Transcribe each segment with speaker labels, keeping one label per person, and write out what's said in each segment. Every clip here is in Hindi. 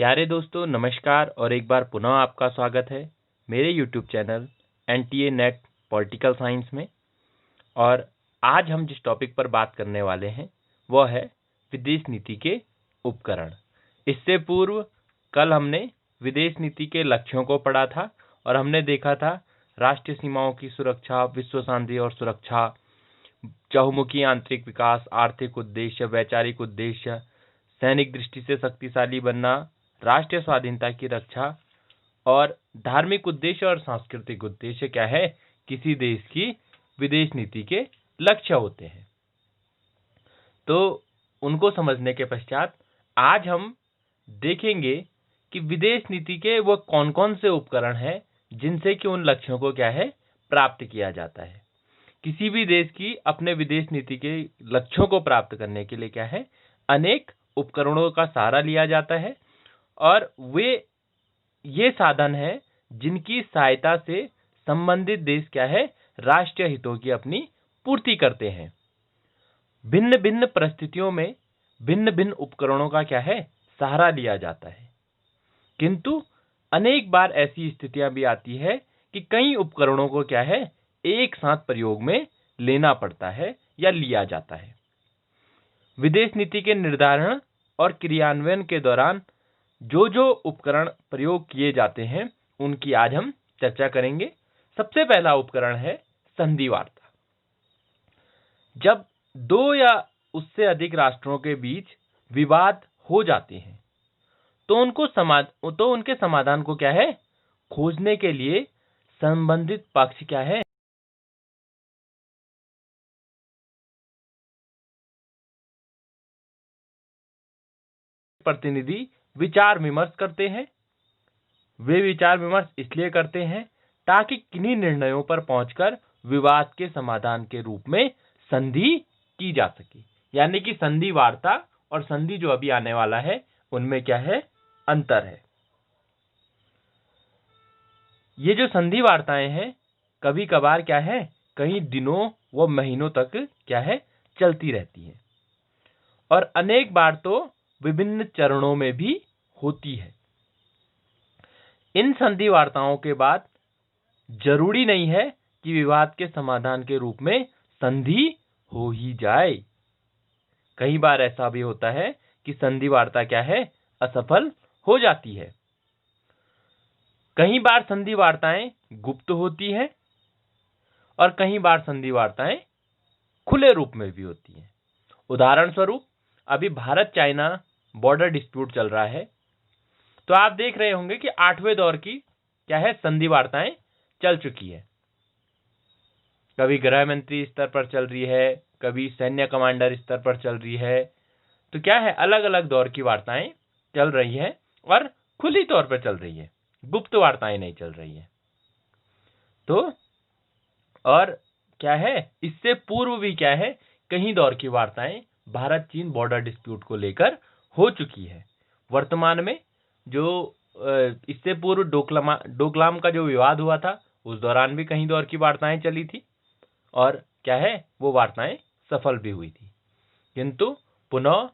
Speaker 1: प्यारे दोस्तों नमस्कार और एक बार पुनः आपका स्वागत है मेरे YouTube channel NTA net political science में। और आज हम जिस टॉपिक पर बात करने वाले हैं वह है विदेश नीति के उपकरण। इससे पूर्व कल हमने विदेश नीति के लक्ष्यों को पढ़ा था और हमने देखा था राष्ट्रीय सीमाओं की सुरक्षा, विश्व शांति और सुरक्षा, चहुमुखी आंतरिक विकास, आर्थिक उद्देश्य, वैचारिक उद्देश्य, सैनिक दृष्टि से शक्तिशाली बनना, राष्ट्रीय स्वाधीनता की रक्षा और धार्मिक उद्देश्य और सांस्कृतिक उद्देश्य क्या है किसी देश की विदेश नीति के लक्ष्य होते हैं। तो उनको समझने के पश्चात आज हम देखेंगे कि विदेश नीति के वो कौन कौन से उपकरण हैं जिनसे कि उन लक्ष्यों को क्या है प्राप्त किया जाता है। किसी भी देश की अपने विदेश नीति के लक्ष्यों को प्राप्त करने के लिए क्या है अनेक उपकरणों का सहारा लिया जाता है और ये साधन है जिनकी सहायता से संबंधित देश क्या है राष्ट्रीय हितों की अपनी पूर्ति करते हैं। भिन्न भिन्न परिस्थितियों में भिन्न भिन्न उपकरणों का क्या है सहारा लिया जाता है, किंतु अनेक बार ऐसी स्थितियां भी आती है कि कई उपकरणों को क्या है एक साथ प्रयोग में लेना पड़ता है या लिया जाता है। विदेश नीति के निर्धारण और क्रियान्वयन के दौरान जो जो उपकरण प्रयोग किए जाते हैं उनकी आज हम चर्चा करेंगे। सबसे पहला उपकरण है संधि वार्ता। जब दो या उससे अधिक राष्ट्रों के बीच विवाद हो जाते हैं तो उनके समाधान को क्या है खोजने के लिए संबंधित पक्ष क्या है प्रतिनिधि विचार विमर्श करते हैं। वे विचार विमर्श इसलिए करते हैं ताकि किन्हीं निर्णयों पर पहुंचकर विवाद के समाधान के रूप में संधि की जा सके। यानी कि संधि वार्ता और संधि जो अभी आने वाला है उनमें क्या है अंतर है। ये जो संधि वार्ताएं हैं कभी कभार क्या है कई दिनों व महीनों तक क्या है चलती रहती है और अनेक बार तो विभिन्न चरणों में भी होती है। इन संधि वार्ताओं के बाद जरूरी नहीं है कि विवाद के समाधान के रूप में संधि हो ही जाए। कई बार ऐसा भी होता है कि संधि वार्ता क्या है असफल हो जाती है। कई बार संधि वार्ताएं गुप्त होती है और कई बार संधि वार्ताएं खुले रूप में भी होती है। उदाहरण स्वरूप अभी भारत चाइना बॉर्डर डिस्प्यूट चल रहा है, तो आप देख रहे होंगे कि 8वें दौर की क्या है संधि वार्ताएं चल चुकी है। कभी गृह मंत्री स्तर पर चल रही है, कभी सैन्य कमांडर स्तर पर चल रही है। तो क्या है अलग अलग दौर की वार्ताएं चल रही है और खुली तौर पर चल रही है, गुप्त वार्ताएं नहीं चल रही है। तो और क्या है इससे पूर्व भी क्या है कई दौर की वार्ताएं भारत चीन बॉर्डर डिस्प्यूट को लेकर हो चुकी है। वर्तमान में जो इससे पूर्व डोकलाम का जो विवाद हुआ था उस दौरान भी कई दौर की वार्ताएं चली थी और क्या है वो वार्ताएं सफल भी हुई थी, किंतु पुनः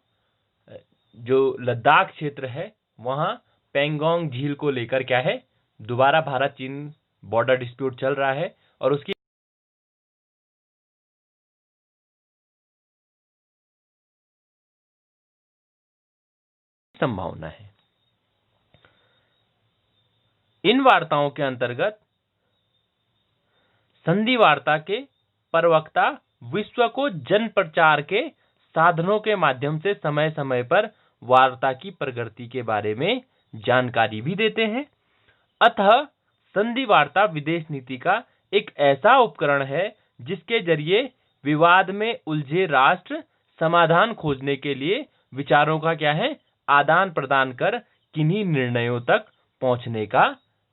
Speaker 1: जो लद्दाख क्षेत्र है वहां पेंगोंग झील को लेकर क्या है दोबारा भारत चीन बॉर्डर डिस्प्यूट चल रहा है और उसकी संभावना है। इन वार्ताओं के अंतर्गत संधि वार्ता के प्रवक्ता विश्व को जन प्रचार के साधनों के माध्यम से समय समय पर वार्ता की प्रगति के बारे में जानकारी भी देते हैं। अतः संधि वार्ता विदेश नीति का एक ऐसा उपकरण है जिसके जरिए विवाद में उलझे राष्ट्र समाधान खोजने के लिए विचारों का क्या है आदान प्रदान कर किन्हीं निर्णयों तक पहुंचने का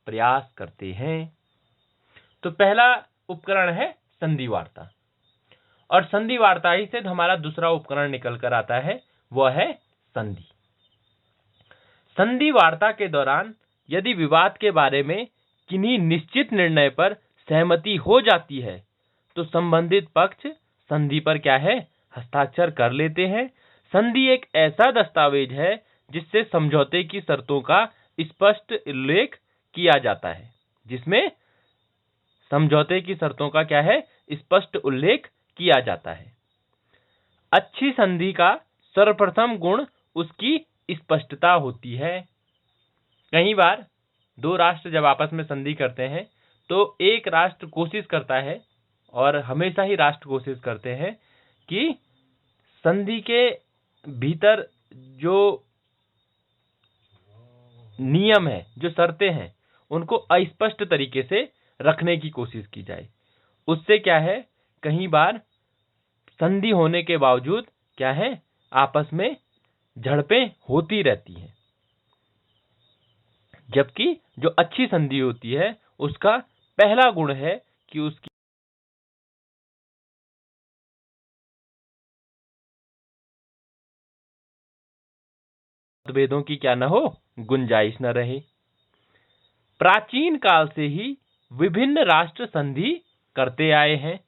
Speaker 1: प्रयास करते हैं। तो पहला उपकरण है संधि वार्ता और संधि वार्ता ही से हमारा दूसरा उपकरण निकल कर आता है वह है संधि। संधि वार्ता के दौरान यदि विवाद के बारे में किन्हीं निश्चित निर्णय पर सहमति हो जाती है तो संबंधित पक्ष संधि पर क्या है हस्ताक्षर कर लेते हैं। संधि एक ऐसा दस्तावेज है जिससे समझौते की शर्तों का स्पष्ट उल्लेख किया जाता है, जिसमें समझौते की शर्तों का क्या है, स्पष्ट उल्लेख किया जाता है। अच्छी संधि का सर्वप्रथम गुण उसकी स्पष्टता होती है। कई बार दो राष्ट्र जब आपस में संधि करते हैं तो एक राष्ट्र कोशिश करता है, और हमेशा ही राष्ट्र कोशिश करते हैं कि संधि के भीतर जो नियम है, जो शर्तें हैं, उनको अस्पष्ट तरीके से रखने की कोशिश की जाए। उससे क्या है, कई बार संधि होने के बावजूद क्या है, आपस में झड़पें होती रहती हैं। जबकि जो अच्छी संधि होती है उसका पहला गुण है कि उसकी मतभेदों की क्या न हो, गुंजाइश न रहे। प्राचीन काल से ही विभिन्न राष्ट्र संधि करते आए हैं।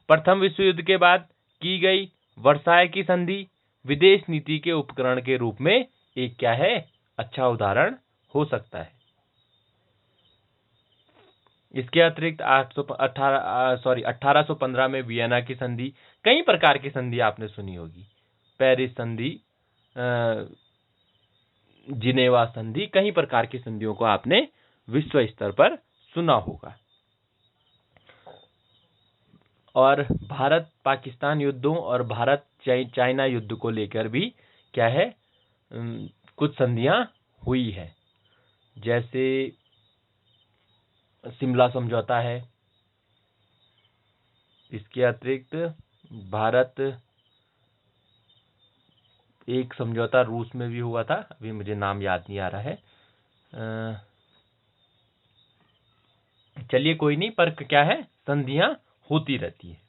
Speaker 1: प्रथम विश्व युद्ध के बाद की गई वर्साय की संधि विदेश नीति के उपकरण के रूप में एक क्या है, अच्छा उदाहरण हो सकता है। इसके अतिरिक्त 1815 में वियना की संधि, कई प्रकार की संधि आपने सुनी होगी, पेरिस संधि, जिनेवा संधि, कई प्रकार की संधियों को आपने विश्व स्तर पर सुना होगा। और भारत पाकिस्तान युद्धों और भारत चाइना युद्ध को लेकर भी क्या है, कुछ संधियां हुई है, जैसे शिमला समझौता है। इसके अतिरिक्त भारत एक समझौता रूस में भी हुआ था, अभी मुझे नाम याद नहीं आ रहा है। चलिए कोई नहीं, पर क्या है, संधियां होती रहती है।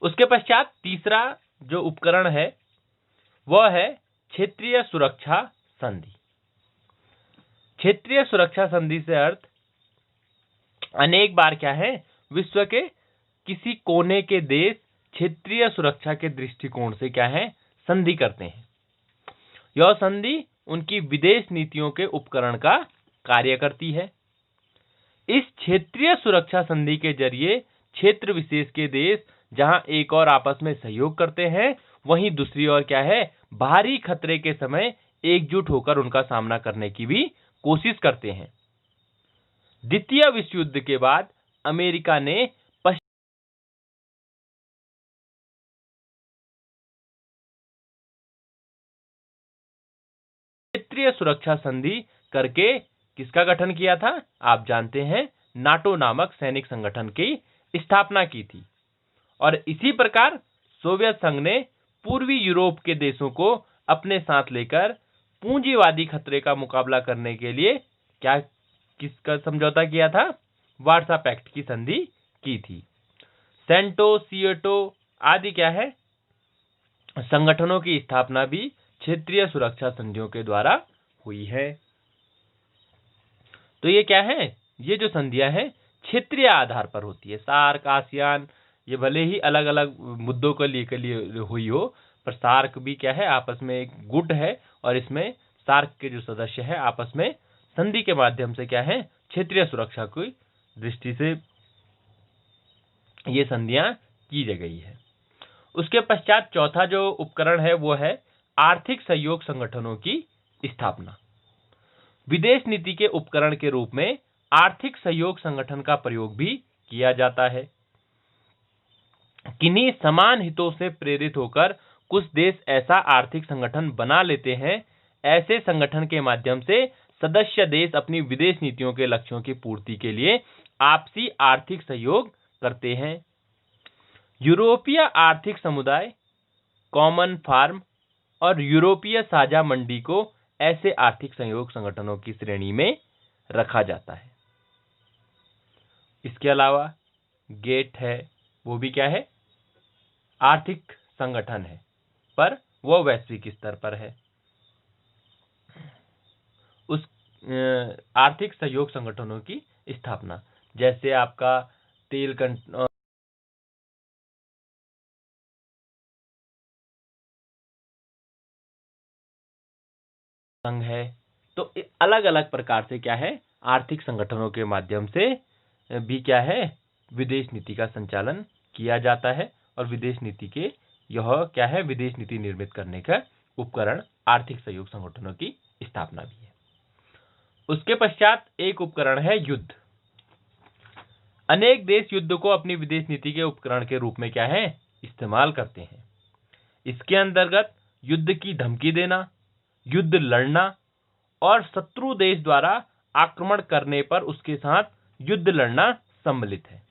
Speaker 1: उसके पश्चात तीसरा जो उपकरण है वह है क्षेत्रीय सुरक्षा संधि। क्षेत्रीय सुरक्षा संधि से अर्थ अनेक बार क्या है, विश्व के किसी कोने के देश क्षेत्रीय सुरक्षा के दृष्टिकोण से क्या है, संधि करते हैं। यह संधि उनकी विदेश नीतियों के उपकरण का कार्य करती है। इस क्षेत्रीय सुरक्षा संधि के जरिए क्षेत्र विशेष के देश जहां एक और आपस में सहयोग करते हैं, वहीं दूसरी ओर क्या है, बाहरी खतरे के समय एकजुट होकर उनका सामना करने की भी कोशिश करते हैं। द्वितीय विश्व युद्ध के बाद अमेरिका ने क्षेत्रीय सुरक्षा संधि करके किसका गठन किया था, आप जानते हैं, नाटो नामक सैनिक संगठन की स्थापना की थी। और इसी प्रकार सोवियत संघ ने पूर्वी यूरोप के देशों को अपने साथ लेकर पूंजीवादी खतरे का मुकाबला करने के लिए क्या किसका समझौता किया था, वार्सा पैक्ट की संधि की थी। सेंटो, सियोटो आदि क्या है, संगठनों की स्थापना भी क्षेत्रीय सुरक्षा संधियों के द्वारा हुई है। तो ये क्या है, ये जो संधियां हैं क्षेत्रीय आधार पर होती है। सार्क, आसियान, ये भले ही अलग अलग मुद्दों को लेकर हुई हो, पर सार्क भी क्या है, आपस में एक गुट है, और इसमें सार्क के जो सदस्य है आपस में संधि के माध्यम से क्या है, क्षेत्रीय सुरक्षा की दृष्टि से ये संधियां की गई है। उसके पश्चात चौथा जो उपकरण है वो है आर्थिक सहयोग संगठनों की स्थापना। विदेश नीति के उपकरण के रूप में आर्थिक सहयोग संगठन का प्रयोग भी किया जाता है। किन्हीं समान हितों से प्रेरित होकर कुछ देश ऐसा आर्थिक संगठन बना लेते हैं। ऐसे संगठन के माध्यम से सदस्य देश अपनी विदेश नीतियों के लक्ष्यों की पूर्ति के लिए आपसी आर्थिक सहयोग करते हैं। यूरोपीय आर्थिक समुदाय, कॉमन फार्म और यूरोपीय साझा मंडी को ऐसे आर्थिक सहयोग संगठनों की श्रेणी में रखा जाता है। इसके अलावा गेट है, वो भी क्या है, आर्थिक संगठन है, पर वो वैश्विक स्तर पर है। उस आर्थिक सहयोग संगठनों की स्थापना, जैसे आपका तेल संघ है। तो अलग अलग प्रकार से क्या है, आर्थिक संगठनों के माध्यम से भी क्या है, विदेश नीति का संचालन किया जाता है। और विदेश नीति के यह क्या है, विदेश नीति निर्मित करने का उपकरण आर्थिक सहयोग संगठनों की स्थापना भी है। उसके पश्चात एक उपकरण है युद्ध। अनेक देश युद्ध को अपनी विदेश नीति के उपकरण के रूप में क्या है, इस्तेमाल करते हैं। इसके अंतर्गत युद्ध की धमकी देना, युद्ध लड़ना और शत्रु देश द्वारा आक्रमण करने पर उसके साथ युद्ध लड़ना सम्मिलित है।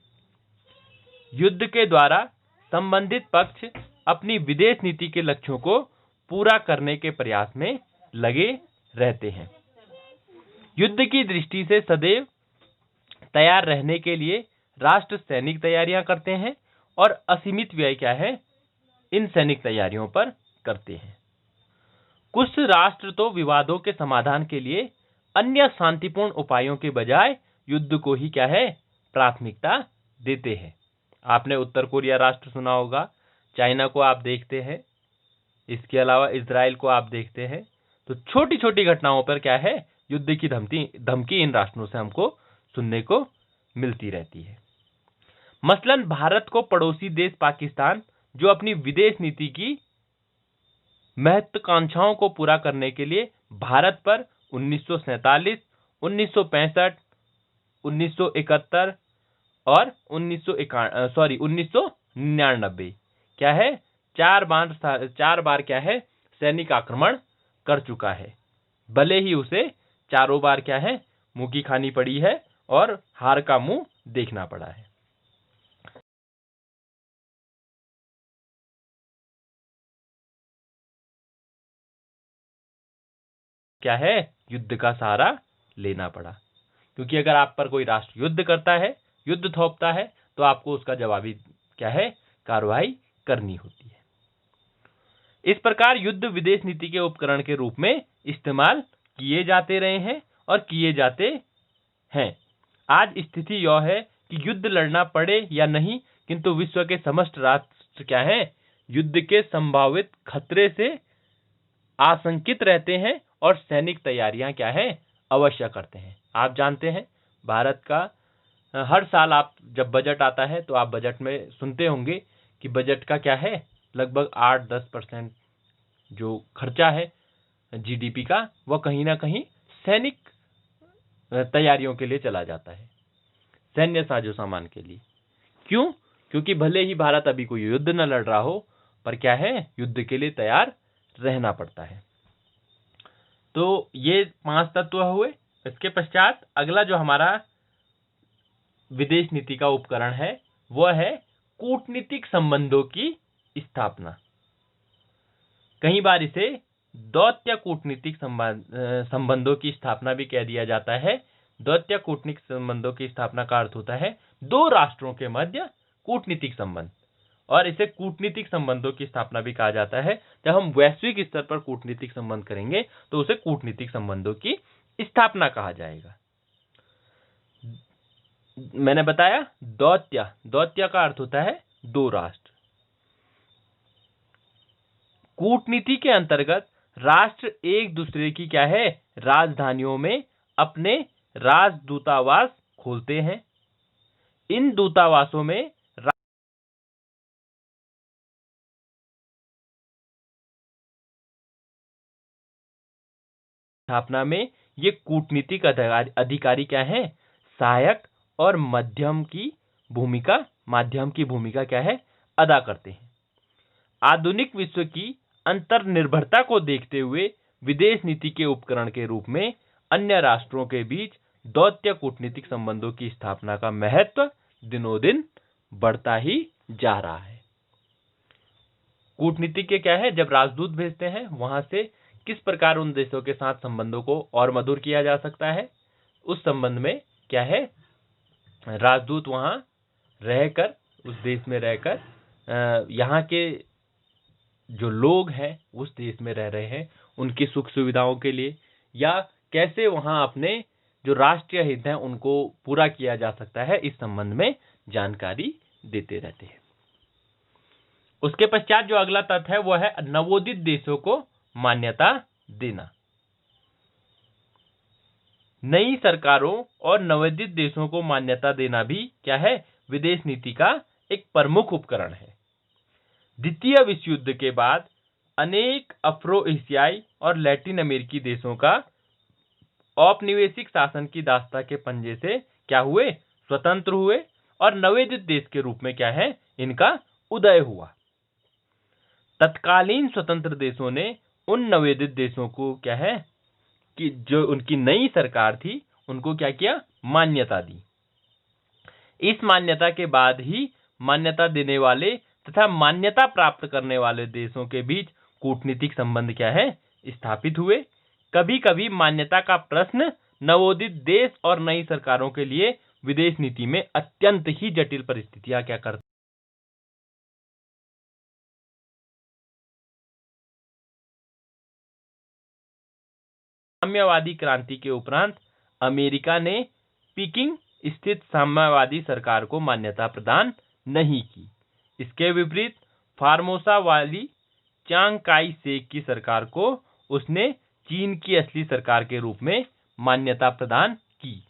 Speaker 1: युद्ध के द्वारा संबंधित पक्ष अपनी विदेश नीति के लक्ष्यों को पूरा करने के प्रयास में लगे रहते हैं। युद्ध की दृष्टि से सदैव तैयार रहने के लिए राष्ट्र सैनिक तैयारियां करते हैं और असीमित व्यय क्या है, इन सैनिक तैयारियों पर करते हैं। कुछ राष्ट्र तो विवादों के समाधान के लिए अन्य शांतिपूर्ण उपायों के बजाय युद्ध को ही क्या है, प्राथमिकता देते हैं। आपने उत्तर कोरिया राष्ट्र सुना होगा, चाइना को आप देखते हैं, इसके अलावा इजराइल को आप देखते हैं। तो छोटी छोटी घटनाओं पर क्या है, युद्ध की धमकी इन राष्ट्रों से हमको सुनने को मिलती रहती है। मसलन भारत को पड़ोसी देश पाकिस्तान, जो अपनी विदेश नीति की महत्वाकांक्षाओं को पूरा करने के लिए भारत पर 1947, 1965, 1971 और 1999 क्या है, चार बार क्या है, सैनिक आक्रमण कर चुका है। भले ही उसे चारों बार क्या है, मुंह की खानी पड़ी है और हार का मुंह देखना पड़ा है। क्या है, युद्ध का सहारा लेना पड़ा, क्योंकि अगर आप पर कोई राष्ट्र युद्ध करता है, युद्ध थोपता है, तो आपको उसका जवाबी क्या है, कार्रवाई करनी होती है। इस प्रकार युद्ध विदेश नीति के उपकरण के रूप में इस्तेमाल किए जाते रहे हैं और किए जाते हैं। आज स्थिति यह है कि युद्ध लड़ना पड़े या नहीं, किंतु विश्व के समस्त राष्ट्र क्या है, युद्ध के संभावित खतरे से आशंकित रहते हैं और सैनिक तैयारियां क्या है, अवश्य करते हैं। आप जानते हैं भारत का हर साल आप जब बजट आता है तो आप बजट में सुनते होंगे कि बजट का क्या है, लगभग 8-10% जो खर्चा है जीडीपी का, वह कहीं ना कहीं सैनिक तैयारियों के लिए चला जाता है, सैन्य साजो सामान के लिए। क्यों? क्योंकि भले ही भारत अभी कोई युद्ध न लड़ रहा हो, पर क्या है, युद्ध के लिए तैयार रहना पड़ता है। तो ये 5 तत्व हुए। इसके पश्चात अगला जो हमारा विदेश नीति का उपकरण है, वह है कूटनीतिक संबंधों की स्थापना। कई बार इसे दौत्य कूटनीतिक संबंधों की स्थापना भी कह दिया जाता है। दौत्य कूटनीतिक संबंधों की स्थापना का अर्थ होता है दो राष्ट्रों के मध्य कूटनीतिक संबंध, और इसे कूटनीतिक संबंधों की स्थापना भी कहा जाता है। जब हम वैश्विक स्तर पर कूटनीतिक संबंध करेंगे तो उसे कूटनीतिक संबंधों की स्थापना कहा जाएगा। मैंने बताया दौत्य का अर्थ होता है दो राष्ट्र। कूटनीति के अंतर्गत राष्ट्र एक दूसरे की क्या है, राजधानियों में अपने राजदूतावास खोलते हैं। इन दूतावासों में स्थापना में ये कूटनीतिक अधिकारी क्या है, सहायक और माध्यम की भूमिका क्या है, अदा करते हैं। आधुनिक विश्व की अंतर्निर्भरता को देखते हुए विदेश नीति के उपकरण के रूप में अन्य राष्ट्रों के बीच दौत्य कूटनीतिक संबंधों की स्थापना का महत्व दिनों दिन बढ़ता ही जा रहा है। कूटनीति के क्या है, जब राजदूत भेजते हैं, वहां से किस प्रकार उन देशों के साथ संबंधों को और मधुर किया जा सकता है, उस संबंध में क्या है, राजदूत वहां रहकर, उस देश में रहकर यहाँ के जो लोग हैं उस देश में रह रहे हैं, उनकी सुख सुविधाओं के लिए, या कैसे वहां अपने जो राष्ट्रीय हित हैं उनको पूरा किया जा सकता है, इस संबंध में जानकारी देते रहते हैं। उसके पश्चात जो अगला तथ्य है वह है नवोदित देशों को मान्यता देना। नई सरकारों और नवोदित देशों को मान्यता देना भी क्या है, विदेश नीति का एक प्रमुख उपकरण है। द्वितीय विश्व युद्ध के बाद अनेक अफ्रो एशियाई और लैटिन अमेरिकी देशों का औपनिवेशिक शासन की दास्ता के पंजे से क्या हुए, स्वतंत्र हुए और नवोदित देश के रूप में क्या है, इनका उदय हुआ। तत्कालीन स्वतंत्र देशों ने उन नवोदित देशों को क्या है कि जो उनकी नई सरकार थी उनको क्या किया, मान्यता दी। इस मान्यता के बाद ही मान्यता देने वाले तथा मान्यता प्राप्त करने वाले देशों के बीच कूटनीतिक संबंध क्या है, स्थापित हुए। कभी कभी मान्यता का प्रश्न नवोदित देश और नई सरकारों के लिए विदेश नीति में अत्यंत ही जटिल परिस्थितियां क्या करती। साम्यवादी क्रांति के उपरांत अमेरिका ने पीकिंग स्थित साम्यवादी सरकार को मान्यता प्रदान नहीं की। इसके विपरीत फार्मोसा वाली चांग काई शेक की सरकार को उसने चीन की असली सरकार के रूप में मान्यता प्रदान की।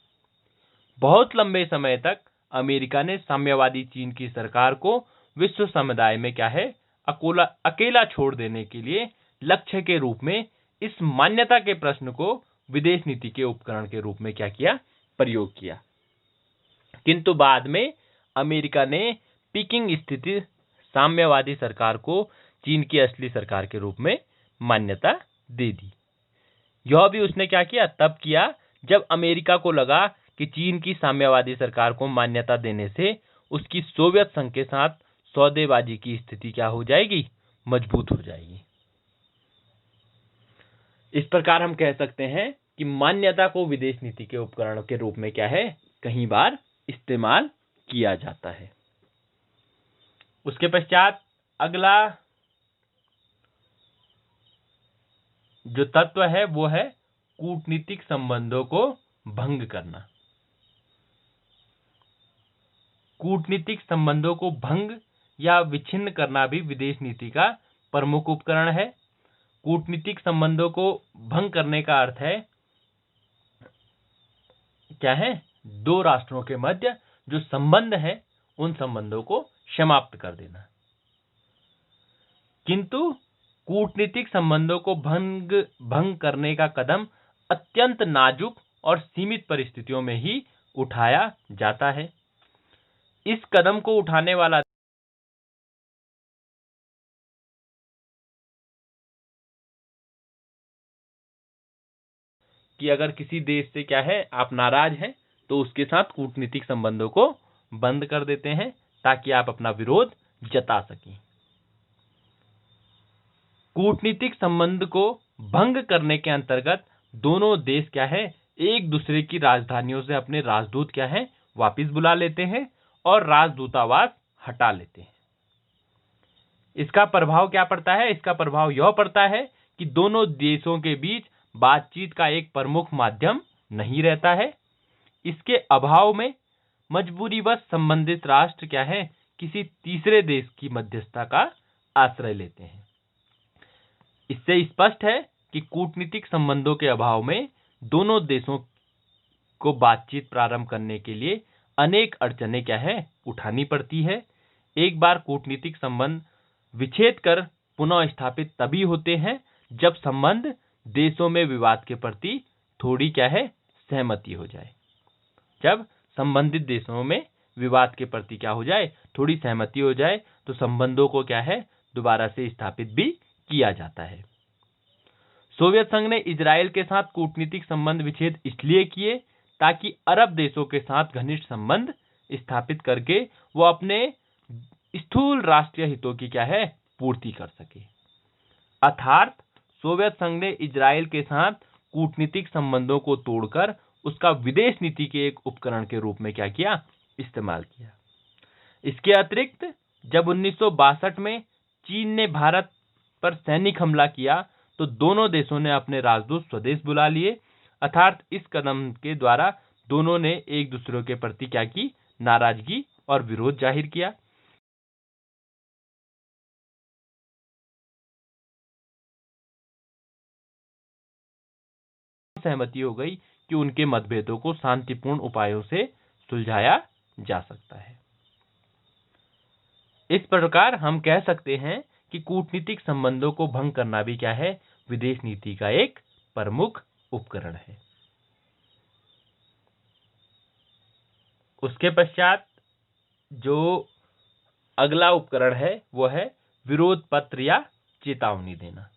Speaker 1: बहुत लंबे समय तक अमेरिका ने साम्यवादी चीन की सरकार को विश्व समुदाय में क्या है, अकेला छोड़ देने के लिए लक्ष्य के रूप में इस मान्यता के प्रश्न को विदेश नीति के उपकरण के रूप में क्या किया, प्रयोग किया। किंतु बाद में अमेरिका ने पीकिंग स्थित साम्यवादी सरकार को चीन की असली सरकार के रूप में मान्यता दे दी। यह भी उसने क्या किया, तब किया जब अमेरिका को लगा कि चीन की साम्यवादी सरकार को मान्यता देने से उसकी सोवियत संघ के साथ सौदेबाजी की स्थिति क्या हो जाएगी, मजबूत हो जाएगी। इस प्रकार हम कह सकते हैं कि मान्यता को विदेश नीति के उपकरण के रूप में क्या है, कई बार इस्तेमाल किया जाता है। उसके पश्चात अगला जो तत्व है वो है कूटनीतिक संबंधों को भंग करना। कूटनीतिक संबंधों को भंग या विच्छिन्न करना भी विदेश नीति का प्रमुख उपकरण है। कूटनीतिक संबंधों को भंग करने का अर्थ है क्या है, दो राष्ट्रों के मध्य जो संबंध है उन संबंधों को समाप्त कर देना। किंतु कूटनीतिक संबंधों को भंग करने का कदम अत्यंत नाजुक और सीमित परिस्थितियों में ही उठाया जाता है। इस कदम को उठाने वाला कि अगर किसी देश से क्या है, आप नाराज हैं तो उसके साथ कूटनीतिक संबंधों को बंद कर देते हैं ताकि आप अपना विरोध जता सकें। कूटनीतिक संबंध को भंग करने के अंतर्गत दोनों देश क्या है, एक दूसरे की राजधानियों से अपने राजदूत क्या है, वापस बुला लेते हैं और राजदूतावास हटा लेते हैं। इसका प्रभाव क्या पड़ता है? इसका प्रभाव यह पड़ता है कि दोनों देशों के बीच बातचीत का एक प्रमुख माध्यम नहीं रहता है। इसके अभाव में मजबूरीवश संबंधित राष्ट्र क्या है, किसी तीसरे देश की मध्यस्थता का आश्रय लेते हैं। इससे स्पष्ट है कि कूटनीतिक संबंधों के अभाव में दोनों देशों को बातचीत प्रारंभ करने के लिए अनेक अड़चनें क्या है, उठानी पड़ती है। एक बार कूटनीतिक संबंध विच्छेद कर पुनः स्थापित तभी होते हैं जब संबंध देशों में विवाद के प्रति थोड़ी क्या है, सहमति हो जाए। जब संबंधित देशों में विवाद के प्रति क्या हो जाए, थोड़ी सहमति हो जाए तो संबंधों को क्या है, दोबारा से स्थापित भी किया जाता है। सोवियत संघ ने इजराइल के साथ कूटनीतिक संबंध विच्छेद इसलिए किए ताकि अरब देशों के साथ घनिष्ठ संबंध स्थापित करके वो अपने स्थूल राष्ट्रीय हितों की क्या है, पूर्ति कर सके। अर्थात सोवियत संघ ने इजराइल के साथ कूटनीतिक संबंधों को तोड़कर उसका विदेश नीति के एक उपकरण के रूप में क्या किया, इस्तेमाल किया। इसके अतिरिक्त जब 1962 में चीन ने भारत पर सैनिक हमला किया तो दोनों देशों ने अपने राजदूत स्वदेश बुला लिए। अर्थात इस कदम के द्वारा दोनों ने एक दूसरे के प्रति क्या की, नाराजगी और विरोध जाहिर किया। सहमति हो गई कि उनके मतभेदों को शांतिपूर्ण उपायों से सुलझाया जा सकता है। इस प्रकार हम कह सकते हैं कि कूटनीतिक संबंधों को भंग करना भी क्या है, विदेश नीति का एक प्रमुख उपकरण है। उसके पश्चात जो अगला उपकरण है वो है विरोध पत्र या चेतावनी देना।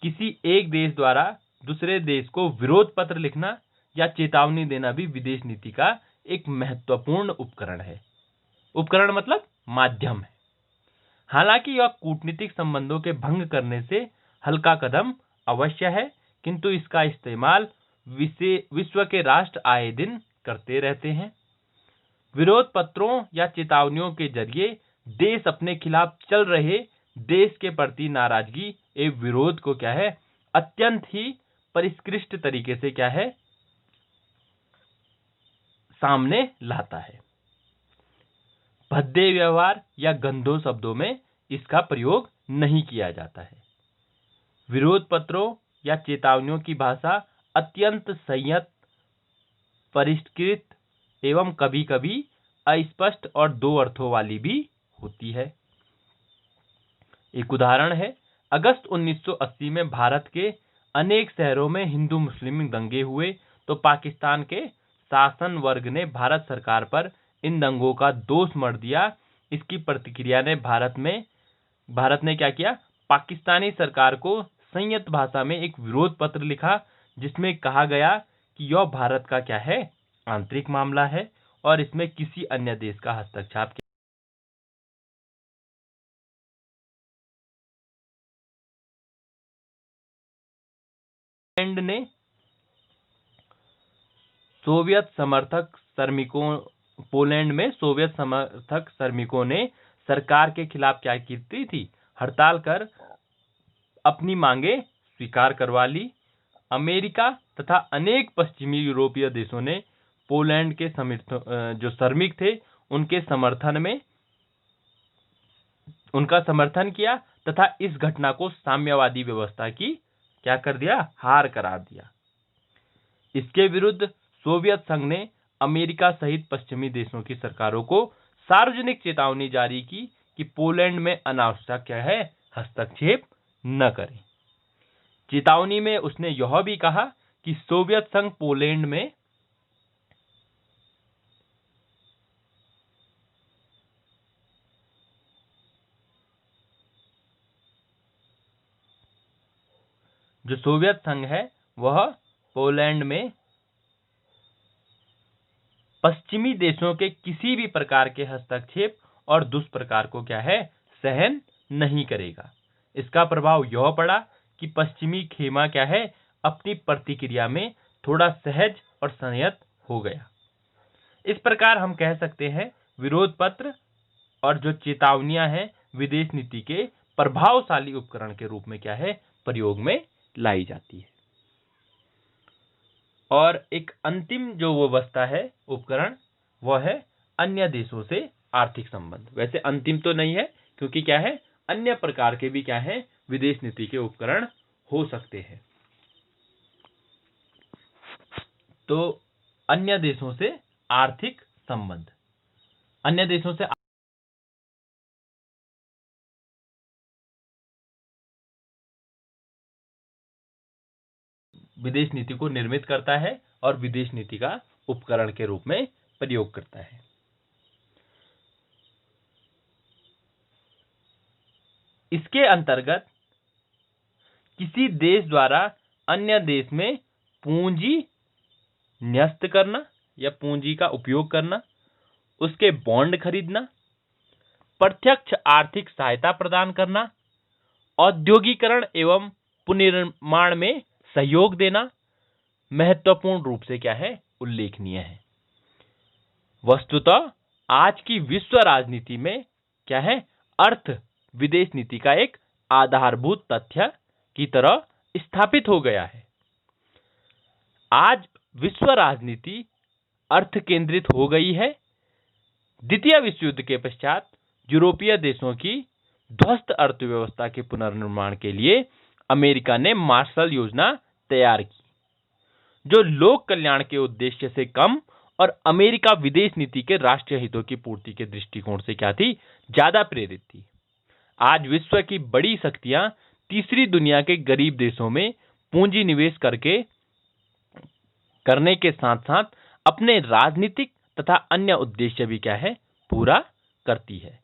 Speaker 1: किसी एक देश द्वारा दूसरे देश को विरोध पत्र लिखना या चेतावनी देना भी विदेश नीति का एक महत्वपूर्ण उपकरण है। उपकरण मतलब माध्यम है। हालांकि यह कूटनीतिक संबंधों के भंग करने से हल्का कदम अवश्य है, किंतु इसका इस्तेमाल विश्व के राष्ट्र आए दिन करते रहते हैं। विरोध पत्रों या चेतावनियों के जरिए देश अपने खिलाफ चल रहे देश के प्रति नाराजगी एवं विरोध को क्या है, अत्यंत ही परिष्कृत तरीके से क्या है, सामने लाता है। भद्दे व्यवहार या गंदों शब्दों में इसका प्रयोग नहीं किया जाता है। विरोध पत्रों या चेतावनियों की भाषा अत्यंत संयत, परिष्कृत एवं कभी कभी अस्पष्ट और दो अर्थों वाली भी होती है। एक उदाहरण है, अगस्त 1980 में भारत के अनेक शहरों में हिंदू मुस्लिम दंगे हुए तो पाकिस्तान के शासन वर्ग ने भारत सरकार पर इन दंगों का दोष मढ़ दिया। इसकी प्रतिक्रिया ने भारत ने क्या किया, पाकिस्तानी सरकार को संयत भाषा में एक विरोध पत्र लिखा, जिसमें कहा गया कि यह भारत का क्या है, आंतरिक मामला है और इसमें किसी अन्य देश का हस्तक्षेप ने पोलैंड में सोवियत समर्थक श्रमिकों ने सरकार के खिलाफ क्या की थी, हड़ताल कर अपनी मांगे स्वीकार करवा ली। अमेरिका तथा अनेक पश्चिमी यूरोपीय देशों ने पोलैंड के जो श्रमिक थे उनका समर्थन किया तथा इस घटना को साम्यवादी व्यवस्था की क्या कर दिया, हार करार दिया। इसके विरुद्ध सोवियत संघ ने अमेरिका सहित पश्चिमी देशों की सरकारों को सार्वजनिक चेतावनी जारी की कि पोलैंड में अनावश्यक क्या है, हस्तक्षेप न करें। चेतावनी में उसने यह भी कहा कि सोवियत संघ पोलैंड में जो सोवियत संघ है वह पोलैंड में पश्चिमी देशों के किसी भी प्रकार के हस्तक्षेप और दुष्प्रकार को क्या है, सहन नहीं करेगा। इसका प्रभाव यह पड़ा कि पश्चिमी खेमा क्या है, अपनी प्रतिक्रिया में थोड़ा सहज और संयत हो गया। इस प्रकार हम कह सकते हैं विरोध पत्र और जो चेतावनियां हैं विदेश नीति के प्रभावशाली उपकरण के रूप में क्या है, प्रयोग में लाई जाती है। और एक अंतिम जो व्यवस्था है, उपकरण, वह है अन्य देशों से आर्थिक संबंध। वैसे अंतिम तो नहीं है, क्योंकि क्या है, अन्य प्रकार के भी क्या है, विदेश नीति के उपकरण हो सकते हैं। तो अन्य देशों से आर्थिक संबंध, अन्य देशों से विदेश नीति को निर्मित करता है और विदेश नीति का उपकरण के रूप में प्रयोग करता है। इसके अंतर्गत किसी देश द्वारा अन्य देश में पूंजी न्यस्त करना या पूंजी का उपयोग करना, उसके बॉन्ड खरीदना, प्रत्यक्ष आर्थिक सहायता प्रदान करना, औद्योगिकरण एवं पुनर्निर्माण में सहयोग देना महत्वपूर्ण रूप से क्या है, उल्लेखनीय है। वस्तुतः आज की विश्व राजनीति में क्या है, अर्थ विदेश नीति का एक आधारभूत तथ्य की तरह स्थापित हो गया है। आज विश्व राजनीति अर्थ केंद्रित हो गई है। द्वितीय विश्व युद्ध के पश्चात यूरोपीय देशों की ध्वस्त अर्थव्यवस्था के पुनर्निर्माण के लिए अमेरिका ने मार्शल योजना तैयार की, जो लोक कल्याण के उद्देश्य से कम और अमेरिका विदेश नीति के राष्ट्रीय हितों की पूर्ति के दृष्टिकोण से क्या थी, ज्यादा प्रेरित थी। आज विश्व की बड़ी शक्तियां तीसरी दुनिया के गरीब देशों में पूंजी निवेश करने के साथ साथ अपने राजनीतिक तथा अन्य उद्देश्य भी क्या है, पूरा करती है।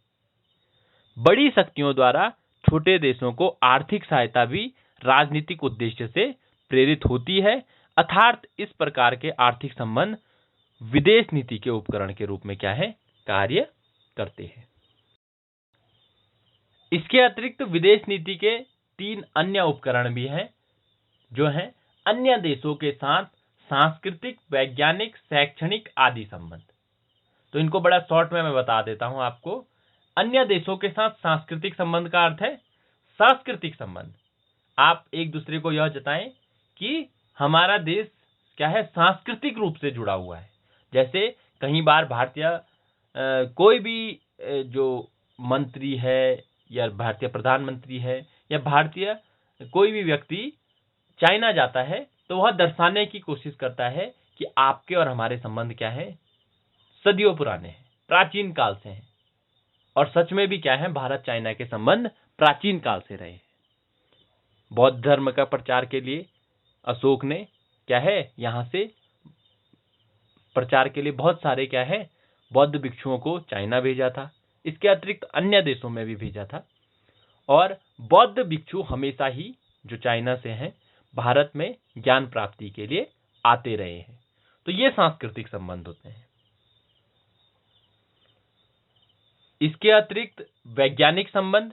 Speaker 1: बड़ी शक्तियों द्वारा छोटे देशों को आर्थिक सहायता भी राजनीतिक उद्देश्य से प्रेरित होती है, अर्थात इस प्रकार के आर्थिक संबंध विदेश नीति के उपकरण के रूप में क्या है, कार्य करते हैं। इसके अतिरिक्त विदेश नीति के 3 अन्य उपकरण भी हैं, जो हैं अन्य देशों के साथ सांस्कृतिक, वैज्ञानिक, शैक्षणिक आदि संबंध। तो इनको बड़ा शॉर्ट में मैं बता देता हूं आपको। अन्य देशों के साथ सांस्कृतिक संबंध का अर्थ है सांस्कृतिक संबंध। आप एक दूसरे को यह जताएं कि हमारा देश क्या है, सांस्कृतिक रूप से जुड़ा हुआ है। जैसे कई बार भारतीय कोई भी जो मंत्री है या भारतीय प्रधानमंत्री है या भारतीय कोई भी व्यक्ति चाइना जाता है तो वह दर्शाने की कोशिश करता है कि आपके और हमारे संबंध क्या है, सदियों पुराने हैं, प्राचीन काल से हैं। और सच में भी क्या है, भारत चाइना के संबंध प्राचीन काल से रहे हैं। बौद्ध धर्म का प्रचार के लिए अशोक ने क्या है, यहां से प्रचार के लिए बहुत सारे क्या है, बौद्ध भिक्षुओं को चाइना भेजा था। इसके अतिरिक्त अन्य देशों में भी भेजा था। और बौद्ध भिक्षु हमेशा ही जो चाइना से हैं, भारत में ज्ञान प्राप्ति के लिए आते रहे हैं। तो ये सांस्कृतिक संबंध होते हैं। इसके अतिरिक्त वैज्ञानिक संबंध,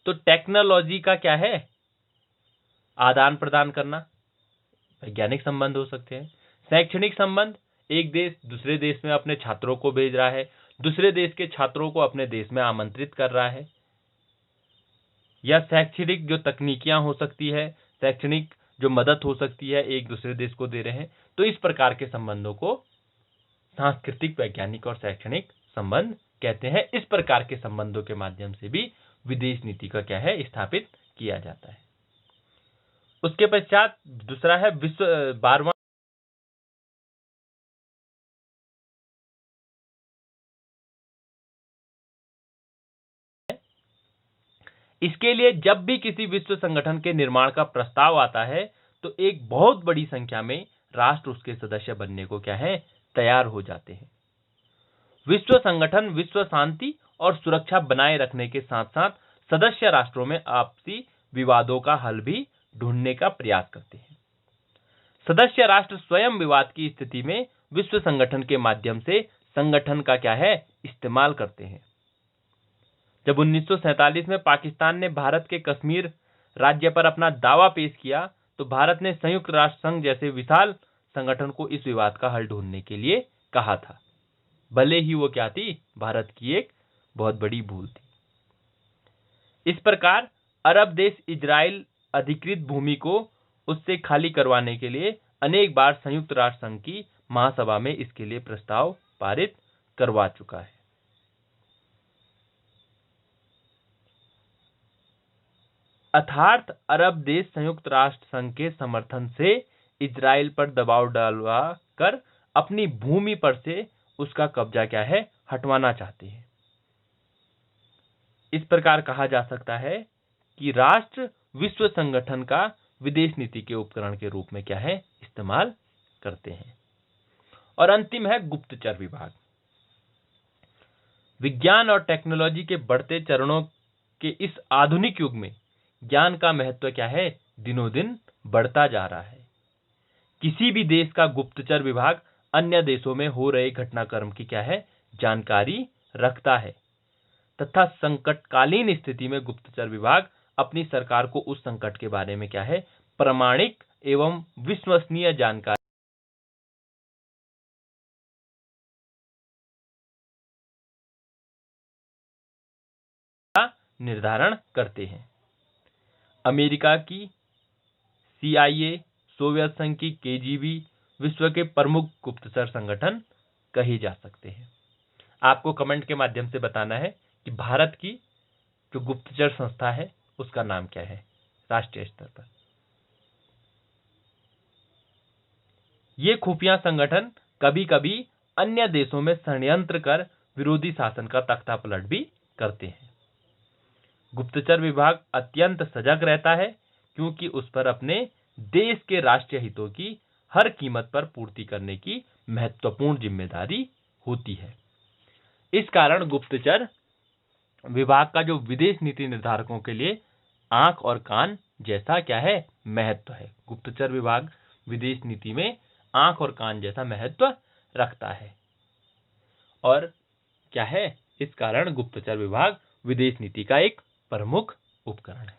Speaker 1: तो टेक्नोलॉजी का क्या है, आदान प्रदान करना, वैज्ञानिक संबंध हो सकते हैं। शैक्षणिक संबंध, एक देश दूसरे देश में अपने छात्रों को भेज रहा है, दूसरे देश के छात्रों को अपने देश में आमंत्रित कर रहा है। या शैक्षणिक जो तकनीकियां हो सकती है, शैक्षणिक जो मदद हो सकती है, एक दूसरे देश को दे रहे हैं। तो इस प्रकार के संबंधों को सांस्कृतिक, वैज्ञानिक और शैक्षणिक संबंध कहते हैं। इस प्रकार के संबंधों के माध्यम से भी विदेश नीति का क्या है, स्थापित किया जाता है। उसके पश्चात दूसरा है विश्व 12वां इसके लिए जब भी किसी विश्व संगठन के निर्माण का प्रस्ताव आता है तो एक बहुत बड़ी संख्या में राष्ट्र उसके सदस्य बनने को क्या है, तैयार हो जाते हैं। विश्व संगठन विश्व शांति और सुरक्षा बनाए रखने के साथ साथ सदस्य राष्ट्रों में आपसी विवादों का हल भी ढूंढने का प्रयास करते हैं। सदस्य राष्ट्र स्वयं विवाद की स्थिति में विश्व संगठन के माध्यम से संगठन का क्या है, इस्तेमाल करते हैं। जब 1947 में पाकिस्तान ने भारत के कश्मीर राज्य पर अपना दावा पेश किया तो भारत ने संयुक्त राष्ट्र संघ जैसे विशाल संगठन को इस विवाद का हल ढूंढने के लिए कहा था, भले ही वो क्या थी, भारत की एक बहुत बड़ी भूल थी। इस प्रकार अरब देश इजराइल अधिकृत भूमि को उससे खाली करवाने के लिए अनेक बार संयुक्त राष्ट्र संघ की महासभा में इसके लिए प्रस्ताव पारित करवा चुका है। अर्थात अरब देश संयुक्त राष्ट्र संघ के समर्थन से इजराइल पर दबाव डालवा कर अपनी भूमि पर से उसका कब्जा क्या है, हटवाना चाहते हैं। इस प्रकार कहा जा सकता है कि राष्ट्र विश्व संगठन का विदेश नीति के उपकरण के रूप में क्या है, इस्तेमाल करते हैं। और अंतिम है गुप्तचर विभाग। विज्ञान और टेक्नोलॉजी के बढ़ते चरणों के इस आधुनिक युग में ज्ञान का महत्व क्या है, दिनों दिन बढ़ता जा रहा है। किसी भी देश का गुप्तचर विभाग अन्य देशों में हो रहे घटनाक्रम की क्या है, जानकारी रखता है तथा संकटकालीन स्थिति में गुप्तचर विभाग अपनी सरकार को उस संकट के बारे में क्या है, प्रामाणिक एवं विश्वसनीय जानकारी का निर्धारण करते हैं। अमेरिका की CIA, सोवियत संघ की KGB विश्व के प्रमुख गुप्तचर संगठन कहे जा सकते हैं। आपको कमेंट के माध्यम से बताना है कि भारत की जो गुप्तचर संस्था है उसका नाम क्या है राष्ट्रीय स्तर पर। ये खुफिया संगठन कभी कभी अन्य देशों में षड्यंत्र कर विरोधी शासन का तख्तापलट भी करते हैं। गुप्तचर विभाग अत्यंत सजग रहता है क्योंकि उस पर अपने देश के राष्ट्रीय हितों की हर कीमत पर पूर्ति करने की महत्वपूर्ण जिम्मेदारी होती है। इस कारण गुप्तचर विभाग का जो विदेश नीति निर्धारकों के लिए आंख और कान जैसा क्या है, महत्व है। गुप्तचर विभाग विदेश नीति में आंख और कान जैसा महत्व रखता है। और क्या है, इस कारण गुप्तचर विभाग विदेश नीति का एक प्रमुख उपकरण है।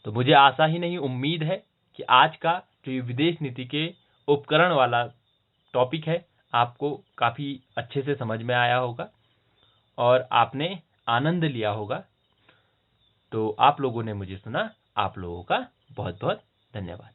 Speaker 1: तो मुझे आशा ही नहीं, उम्मीद है कि आज का जो ये विदेश नीति के उपकरण वाला टॉपिक है आपको काफी अच्छे से समझ में आया होगा और आपने आनंद लिया होगा। तो आप लोगों ने मुझे सुना, आप लोगों का बहुत बहुत धन्यवाद।